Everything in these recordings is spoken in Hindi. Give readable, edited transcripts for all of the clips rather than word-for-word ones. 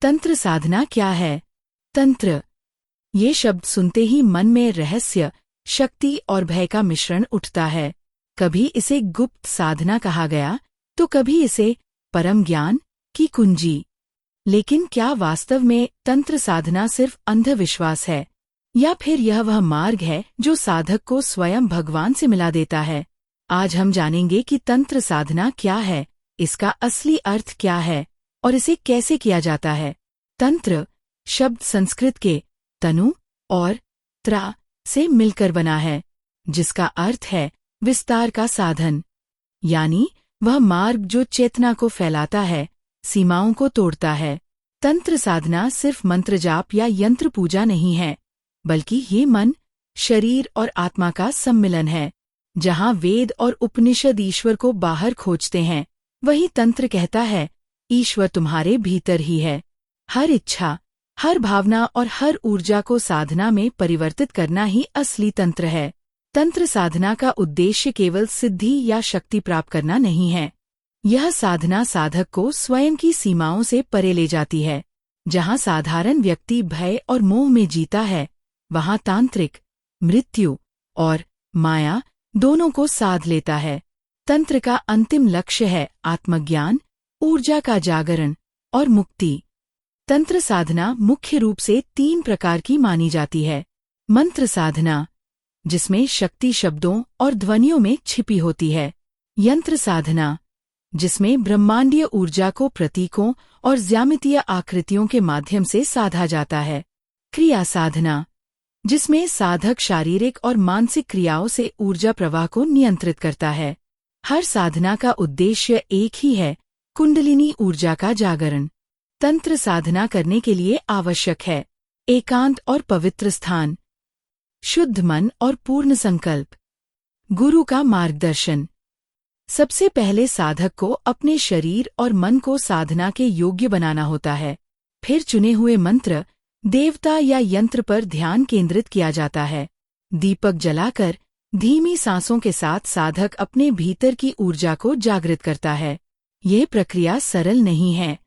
तंत्र साधना क्या है? तंत्र, ये शब्द सुनते ही मन में रहस्य, शक्ति और भय का मिश्रण उठता है। कभी इसे गुप्त साधना कहा गया, तो कभी इसे परम ज्ञान की कुंजी। लेकिन क्या वास्तव में तंत्र साधना सिर्फ अंधविश्वास है, या फिर यह वह मार्ग है जो साधक को स्वयं भगवान से मिला देता है? आज हम जानेंगे कि तंत्र साधना क्या है, इसका असली अर्थ क्या है और इसे कैसे किया जाता है। तंत्र शब्द संस्कृत के तनु और त्रा से मिलकर बना है, जिसका अर्थ है विस्तार का साधन, यानी वह मार्ग जो चेतना को फैलाता है, सीमाओं को तोड़ता है। तंत्र साधना सिर्फ मंत्र जाप या यंत्र पूजा नहीं है, बल्कि ये मन, शरीर और आत्मा का सम्मिलन है। जहाँ वेद और उपनिषद ईश्वर को बाहर खोजते हैं, वही तंत्र कहता है ईश्वर तुम्हारे भीतर ही है। हर इच्छा, हर भावना और हर ऊर्जा को साधना में परिवर्तित करना ही असली तंत्र है। तंत्र साधना का उद्देश्य केवल सिद्धि या शक्ति प्राप्त करना नहीं है। यह साधना साधक को स्वयं की सीमाओं से परे ले जाती है। जहाँ साधारण व्यक्ति भय और मोह में जीता है, वहाँ तांत्रिक मृत्यु और माया दोनों को साध लेता है। तंत्र का अंतिम लक्ष्य है आत्मज्ञान, ऊर्जा का जागरण और मुक्ति। तंत्र साधना मुख्य रूप से 3 प्रकार की मानी जाती है। मंत्र साधना, जिसमें शक्ति शब्दों और ध्वनियों में छिपी होती है। यंत्र साधना, जिसमें ब्रह्मांडीय ऊर्जा को प्रतीकों और ज्यामितीय आकृतियों के माध्यम से साधा जाता है। क्रिया साधना, जिसमें साधक शारीरिक और मानसिक क्रियाओं से ऊर्जा प्रवाह को नियंत्रित करता है। हर साधना का उद्देश्य एक ही है, कुंडलिनी ऊर्जा का जागरण। तंत्र साधना करने के लिए आवश्यक है एकांत और पवित्र स्थान, शुद्ध मन और पूर्ण संकल्प, गुरु का मार्गदर्शन। सबसे पहले साधक को अपने शरीर और मन को साधना के योग्य बनाना होता है। फिर चुने हुए मंत्र, देवता या यंत्र पर ध्यान केंद्रित किया जाता है। दीपक जलाकर धीमी सांसों के साथ साधक अपने भीतर की ऊर्जा को जागृत करता है। यह प्रक्रिया सरल नहीं है।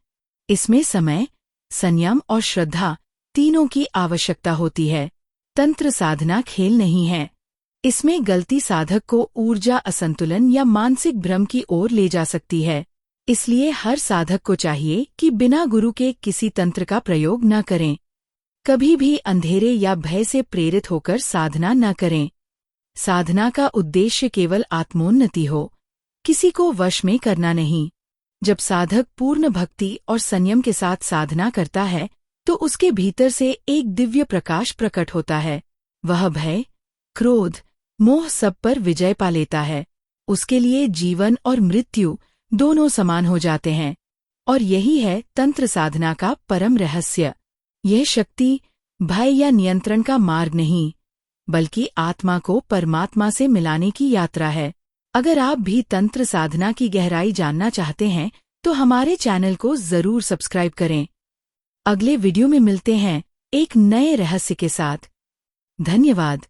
इसमें समय, संयम और श्रद्धा तीनों की आवश्यकता होती है। तंत्र साधना खेल नहीं है। इसमें गलती साधक को ऊर्जा असंतुलन या मानसिक भ्रम की ओर ले जा सकती है। इसलिए हर साधक को चाहिए कि बिना गुरु के किसी तंत्र का प्रयोग न करें। कभी भी अंधेरे या भय से प्रेरित होकर साधना न करें। साधना का उद्देश्य केवल आत्मोन्नति हो, किसी को वश में करना नहीं। जब साधक पूर्ण भक्ति और संयम के साथ साधना करता है, तो उसके भीतर से एक दिव्य प्रकाश प्रकट होता है। वह भय, क्रोध, मोह सब पर विजय पा लेता है। उसके लिए जीवन और मृत्यु दोनों समान हो जाते हैं। और यही है तंत्र साधना का परम रहस्य। यह शक्ति भय या नियंत्रण का मार्ग नहीं, बल्कि आत्मा को परमात्मा से मिलाने की यात्रा है। अगर आप भी तंत्र साधना की गहराई जानना चाहते हैं, तो हमारे चैनल को जरूर सब्सक्राइब करें। अगले वीडियो में मिलते हैं एक नए रहस्य के साथ। धन्यवाद।